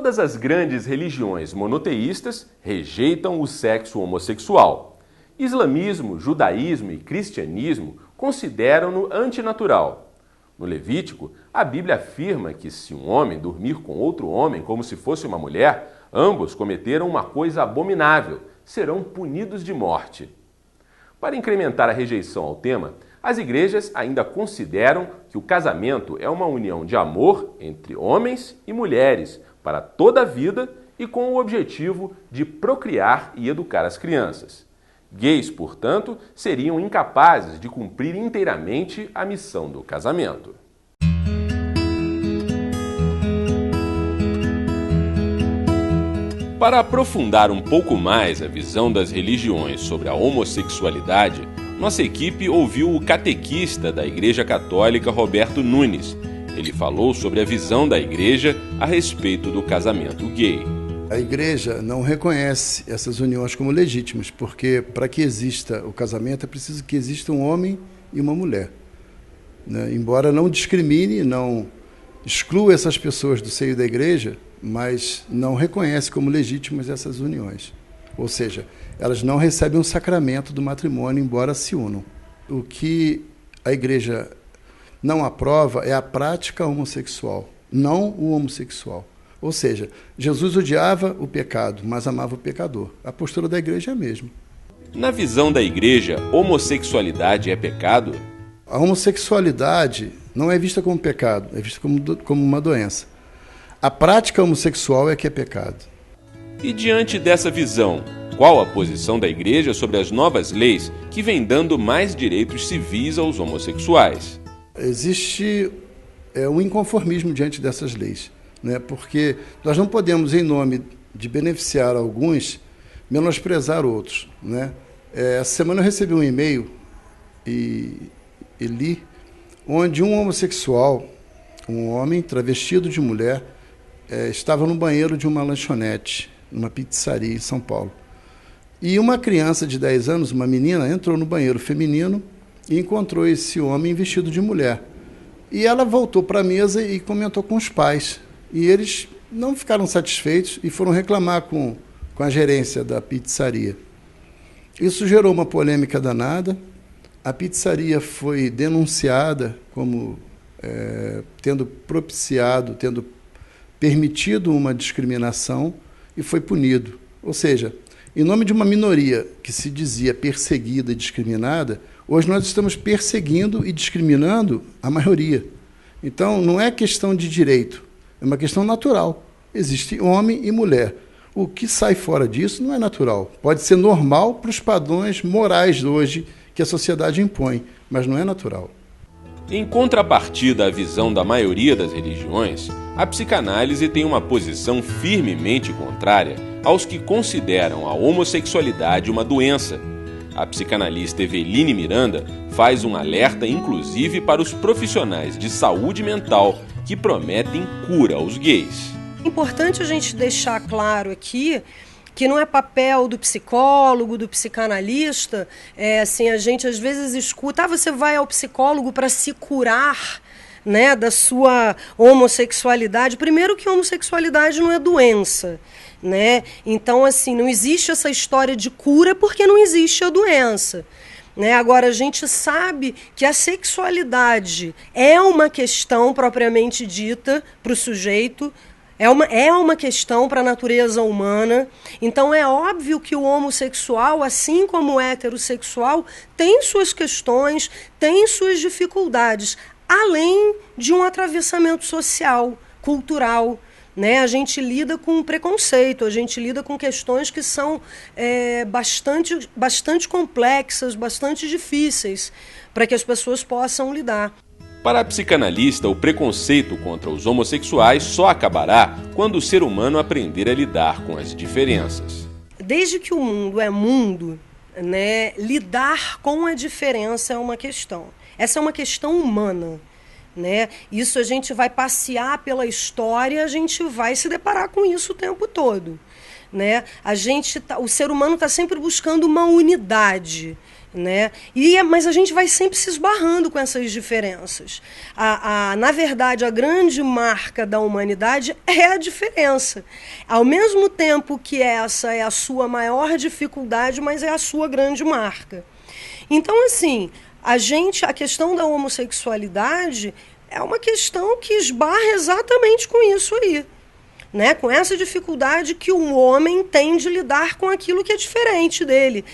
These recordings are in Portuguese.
Todas as grandes religiões monoteístas rejeitam o sexo homossexual. Islamismo, judaísmo e cristianismo consideram-no antinatural. No Levítico, a Bíblia afirma que se um homem dormir com outro homem como se fosse uma mulher, ambos cometeram uma coisa abominável, serão punidos de morte. Para incrementar a rejeição ao tema, as igrejas ainda consideram que o casamento é uma união de amor entre homens e mulheres para toda a vida e com o objetivo de procriar e educar as crianças. Gays, portanto, seriam incapazes de cumprir inteiramente a missão do casamento. Para aprofundar um pouco mais a visão das religiões sobre a homossexualidade, nossa equipe ouviu o catequista da Igreja Católica, Roberto Nunes. Ele falou sobre a visão da Igreja a respeito do casamento gay. A Igreja não reconhece essas uniões como legítimas, porque para que exista o casamento é preciso que exista um homem e uma mulher. Embora não discrimine, não exclua essas pessoas do seio da Igreja, mas não reconhece como legítimas essas uniões. Ou seja, elas não recebem o sacramento do matrimônio, embora se unam. O que a Igreja não aprova é a prática homossexual, não o homossexual. Ou seja, Jesus odiava o pecado, mas amava o pecador. A postura da Igreja é a mesma. Na visão da Igreja, homossexualidade é pecado? A homossexualidade não é vista como pecado, é vista como uma doença. A prática homossexual é que é pecado. E diante dessa visão, qual a posição da Igreja sobre as novas leis que vêm dando mais direitos civis aos homossexuais? Existe um inconformismo diante dessas leis, porque nós não podemos, em nome de beneficiar alguns, menosprezar outros. Essa semana eu recebi um e-mail e li, onde um homossexual, um homem travestido de mulher, estava no banheiro de uma lanchonete, numa pizzaria em São Paulo. E uma criança de 10 anos, uma menina, entrou no banheiro feminino e encontrou esse homem vestido de mulher. E ela voltou para a mesa e comentou com os pais. E eles não ficaram satisfeitos e foram reclamar com a gerência da pizzaria. Isso gerou uma polêmica danada. A pizzaria foi denunciada como tendo propiciado, tendo permitido uma discriminação e foi punido. Ou seja, em nome de uma minoria que se dizia perseguida e discriminada, hoje nós estamos perseguindo e discriminando a maioria. Então, não é questão de direito, é uma questão natural. Existe homem e mulher. O que sai fora disso não é natural. Pode ser normal para os padrões morais de hoje que a sociedade impõe, mas não é natural. Em contrapartida à visão da maioria das religiões, a psicanálise tem uma posição firmemente contrária aos que consideram a homossexualidade uma doença. A psicanalista Eveline Miranda faz um alerta inclusive para os profissionais de saúde mental que prometem cura aos gays. É importante a gente deixar claro aqui que não é papel do psicólogo, do psicanalista, assim, a gente às vezes escuta, você vai ao psicólogo para se curar, da sua homossexualidade. Primeiro que a homossexualidade não é doença, Então, assim, não existe essa história de cura porque não existe a doença. Agora, a gente sabe que a sexualidade é uma questão propriamente dita para o sujeito, é uma questão para a natureza humana. Então é óbvio que o homossexual, assim como o heterossexual, tem suas questões, tem suas dificuldades, além de um atravessamento social, cultural. A gente lida com preconceito, a gente lida com questões que são bastante complexas, bastante difíceis para que as pessoas possam lidar. Para a psicanalista, o preconceito contra os homossexuais só acabará quando o ser humano aprender a lidar com as diferenças. Desde que o mundo é mundo, lidar com a diferença é uma questão. Essa é uma questão humana. Isso a gente vai passear pela história, a gente vai se deparar com isso o tempo todo. O ser humano está sempre buscando uma unidade. né? Mas a gente vai sempre se esbarrando com essas diferenças. Na verdade, a grande marca da humanidade é a diferença. Ao mesmo tempo que essa é a sua maior dificuldade, mas é a sua grande marca. Então, assim, a questão da homossexualidade é uma questão que esbarra exatamente com isso aí, né? Com essa dificuldade que o homem tem de lidar com aquilo que é diferente dele.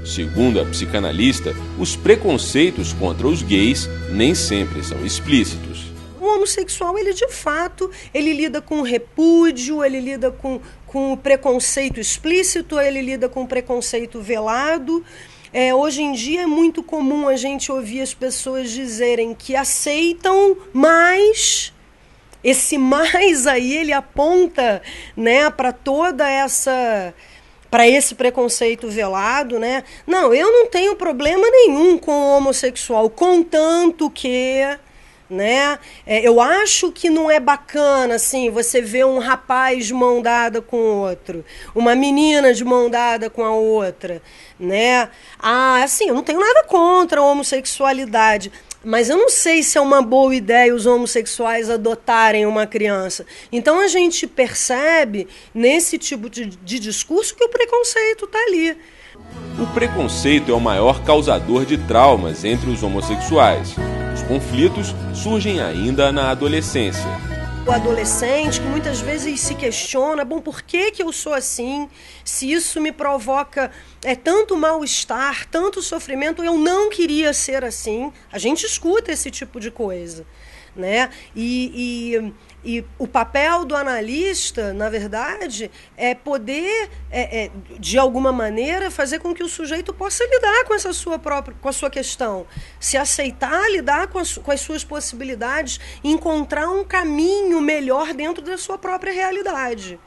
Segundo a psicanalista, os preconceitos contra os gays nem sempre são explícitos. O homossexual, ele de fato, ele lida com repúdio, ele lida com o preconceito explícito, ele lida com o preconceito velado. Hoje em dia é muito comum a gente ouvir as pessoas dizerem que aceitam, mas esse mais aí ele aponta, né, para toda essa... para esse preconceito velado, né? Não, eu não tenho problema nenhum com o homossexual, contanto que, né? Eu acho que não é bacana, assim, você ver um rapaz de mão dada com outro, uma menina de mão dada com a outra, né? Assim, eu não tenho nada contra a homossexualidade, mas eu não sei se é uma boa ideia os homossexuais adotarem uma criança. Então a gente percebe nesse tipo de discurso que o preconceito está ali. O preconceito é o maior causador de traumas entre os homossexuais. Os conflitos surgem ainda na adolescência. O adolescente que muitas vezes se questiona, bom, por que eu sou assim? Se isso me provoca tanto mal-estar, tanto sofrimento, eu não queria ser assim. A gente escuta esse tipo de coisa, né? E o papel do analista, na verdade, é poder, de alguma maneira, fazer com que o sujeito possa lidar com a sua questão, se aceitar, lidar com as suas possibilidades, encontrar um caminho melhor dentro da sua própria realidade.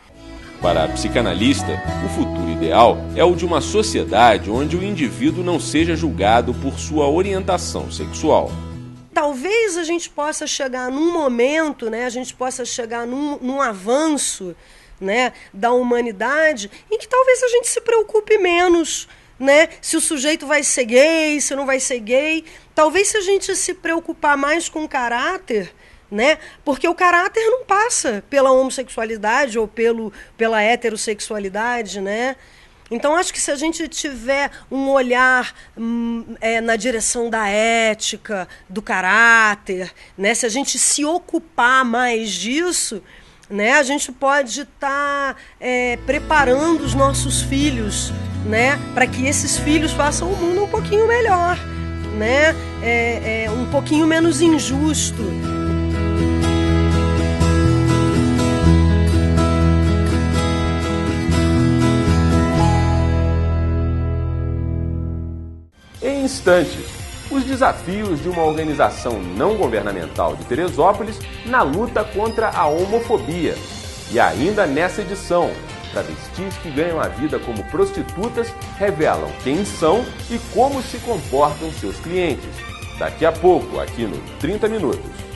Para a psicanalista, o futuro ideal é o de uma sociedade onde o indivíduo não seja julgado por sua orientação sexual. Talvez a gente possa chegar num momento, né, a gente possa chegar num avanço, né, da humanidade em que talvez a gente se preocupe menos, né, se o sujeito vai ser gay, se não vai ser gay. Talvez se a gente se preocupar mais com o caráter, né, porque o caráter não passa pela homossexualidade ou pela heterossexualidade, né? Então, acho que se a gente tiver um olhar na direção da ética, do caráter, né, se a gente se ocupar mais disso, né, a gente pode estar preparando os nossos filhos, né, para que esses filhos façam o mundo um pouquinho melhor, né, um pouquinho menos injusto. Em instantes, os desafios de uma organização não governamental de Teresópolis na luta contra a homofobia. E ainda nessa edição, travestis que ganham a vida como prostitutas revelam quem são e como se comportam seus clientes. Daqui a pouco, aqui no 30 Minutos.